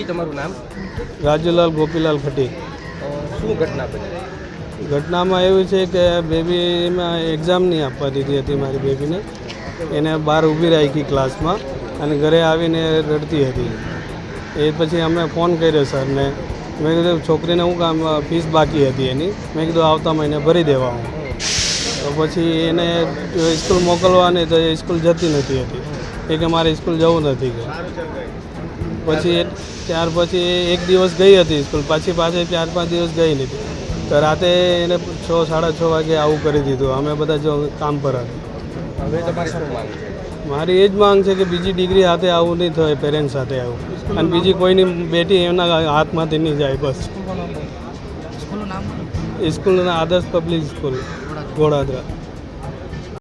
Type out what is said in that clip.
જી તમારું નામ? રાજુલાલ ગોપીલાલ ખટી. શું ઘટના બની? ઘટનામાં એવું છે કે બેબીમાં એક્ઝામ નહીં આપવા દીધી હતી મારી બેબીને. એને બહાર ઊભી રાખી ક્લાસમાં અને ઘરે આવીને રડતી હતી. એ પછી અમે ફોન કર્યો સરને. મેં કીધું છોકરીને હું કામ ફીસ બાકી હતી એની, મેં કીધું આવતા મહિને ભરી દેવા હું. તો પછી એને સ્કૂલ મોકલવાની તો એ સ્કૂલ જતી નથી હતી. એ કે મારે સ્કૂલ જવું નથી કે. પછી ત્યાર પછી એક દિવસ ગઈ હતી સ્કૂલ, પાછી 4-5 દિવસ ગઈ નથી. તો રાતે એને 6-6:30 વાગે આવું કરી દીધું. અમે બધા જો કામ પર હતા. હવે તમારી શું માંગ છે? મારી એ જ માંગ છે કે બીજી ડિગ્રી સાથે આવું નહીં થાય, પેરેન્ટ્સ સાથે આવું, અને બીજી કોઈની બેટી એમના હાથમાંથી નહીં જાય. બસ સ્કૂલના આદર્શ પબ્લિક સ્કૂલ ગોળાદરા.